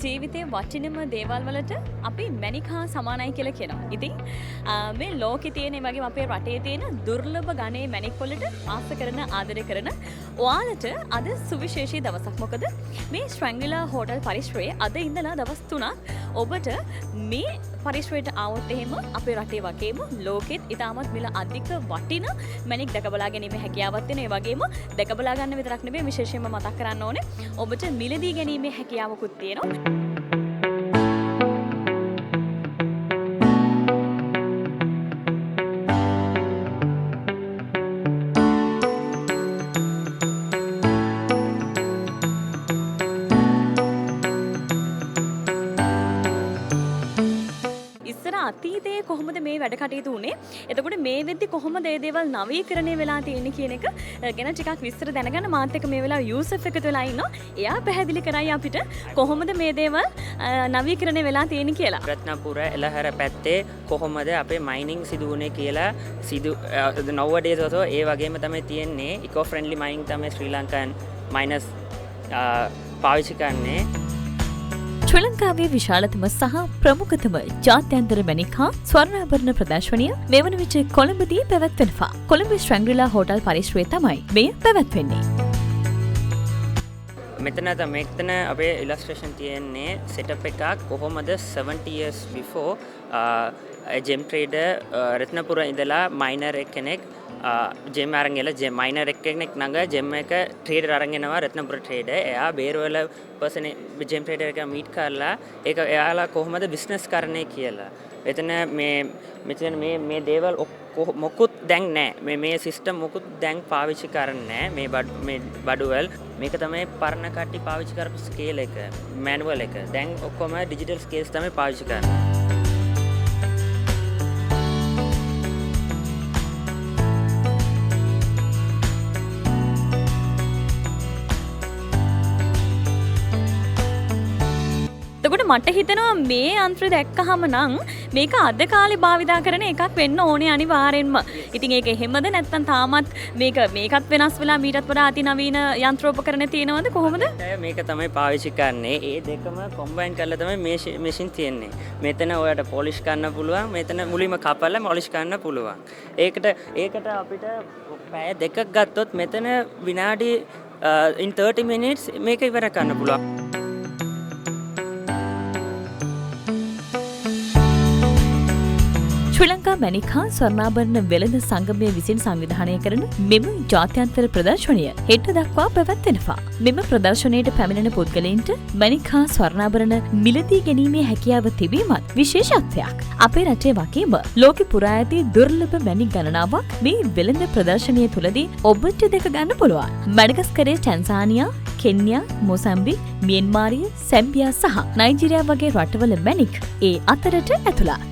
ජීවිතයේ වටිනම දේවල් වලට අපි මැණික් හා සමානයි කියලා කියනවා. ඉතින් මේ ලෝකේ තියෙන ඒ වගේම අපේ රටේ තියෙන දුර්ලභ ගණයේ මැණික් වලට ආස කරන ආදරය කරන ඔයාලට අද සුවිශේෂී දවසක්. මොකද මේ ශ්‍රැංගිලා හෝටල් පරිශ්‍රයේ අද ඉඳලා දවස් 3ක් ඔබට මේ පරිශ්‍රයට ආවොත් එහෙම අපේ රටේ වගේම ලෝකෙත් ඉතාමත් මිල අධික වටින මැණික් දැක බලා ගැනීම හැකියාවක් තියෙන. ඒ වගේම දැක බලා ගන්න විතරක් නෙමෙයි විශේෂයෙන්ම මතක් කරන්න ඕනේ ඔබට මිලදී ගැනීමේ හැකියාවකුත් තියෙනවා. අතීතයේ කොහොමද මේ වැඩ කටයුතු උනේ? එතකොට මේ වෙද්දි කොහොමද මේ දේවල් නවීකරණය වෙලා තියෙන්නේ කියන එක ගැන ටිකක් විස්තර දැනගන්න මාත් එක්ක මේ වෙලාව යූසෆ් එකතු වෙලා ඉන්නවා. එයා පැහැදිලි කරයි අපිට කොහොමද මේ දේවල් නවීකරණය වෙලා තියෙන්නේ කියලා. රත්නපුර එළහැර පැත්තේ කොහොමද අපේ මයිනින් සිදු වුනේ කියලා nowadays also ඒ වගේම තමයි තියෙන්නේ. ඉකෝ ෆ්‍රෙන්ඩ්ලි මයිනින් තමයි ශ්‍රී ලංකන් මයිනස් පාවිච්චි කරන්නේ. ශ්‍රී ලංකාවේ විශාලතම සහ ප්‍රමුඛතම ජාත්‍යන්තර මැණික් හා ස්වර්ණාභරණ ප්‍රදර්ශනය මෙවන විට කොළඹදී පැවැත්වෙනවා. කොළඹ ශ්‍රැංගිලා හෝටල් පරිශ්‍රයේ තමයි මෙය පැවැත්වෙන්නේ. මෙතන අපේ ඉලස්ට්‍රේෂන් තියෙන්නේ සෙටප් එකක් කොහොමද 70 years before gem trader Ratnapura ඉඳලා මයිනර් කෙනෙක් ජෙම් අරන් ගිහලා මයිනර් කෙනෙක් නඟ ජෙම් එක ට්‍රේඩර් අරන් එනවා රත්නපුර ට්‍රේඩර්. එයා බේරවල පර්සන් ජෙම් ට්‍රේඩර් එක මීට් කරලා ඒක එයාලා කොහොමද බිස්නස් කරන්නේ කියලා. මෙතන මේ දේවල් මොකුත් දැන් නැහැ. මේ සිස්ටම් මොකුත් දැන් පාවිච්චි කරන්නේ නැහැ. මේ බඩුවල් මේක තමයි පරණ කට්ටි පාවිච්චි කරපු ස්කේල් එක, මැනුවල් එක. දැන් ඔක්කොම ඩිජිටල් ස්කේල්ස් තමයි පාවිච්චි කරන්නේ. මට හිතෙනවා මේ යන්ත්‍රය දැක්කහම නම් මේක අද කාලේ භාවිතා කරන එකක් වෙන්න ඕනේ අනිවාර්යෙන්ම. ඉතින් ඒක එහෙමද නැත්නම් තාමත් මේකත් වෙනස් වෙලා මීටත් වඩා අතිනවීන යන්ත්‍රෝපකරණ තියෙනවද කොහොමද? මේක තමයි පාවිච්චි කරන්නේ. ඒ දෙකම කොම්බයින් කරලා තමයි මේ මැෂින් තියෙන්නේ. මෙතන ඔයාලට පොලිෂ් කරන්න පුළුවන්. මෙතන මුලින්ම කපලා පොලිෂ් කරන්න පුළුවන්. ඒකට අපිට පැය දෙකක් ගත්තොත් මෙතන විනාඩි in 30 minutes මේක ඉවර කරන්න පුළුවන්. ශ්‍රී ලංකා මැණික් හා ස්වර්ණාභරණ වෙළඳ සංගමය විසින් සංවිධානය කරන මෙම ජාත්‍යන්තර ප්‍රදර්ශනය හෙට දක්වා පැවැත්වෙනවා. මෙම ප්‍රදර්ශනයට පැමිණෙන පුද්ගලයන්ට මැණික් හා ස්වර්ණාභරණ මිලදී ගැනීමේ හැකියාව තිබීමත් විශේෂත්වයක්. අපේ රටේ වගේම ලෝකෙ පුරා ඇති දුර්ලභ මැණික් ගණනාවක් මේ වෙළඳ ප්‍රදර්ශනය තුළදී ඔබට දැක ගන්න පුළුවන්. මැඩගස්කරේ ටැන්සානියා, කෙන්යා, මොසැම්බික්, මියන්මාරිය, සැම්බියා සහ නයිජීරියා වගේ රටවල මැණික් ඒ අතරට ඇතුළත්.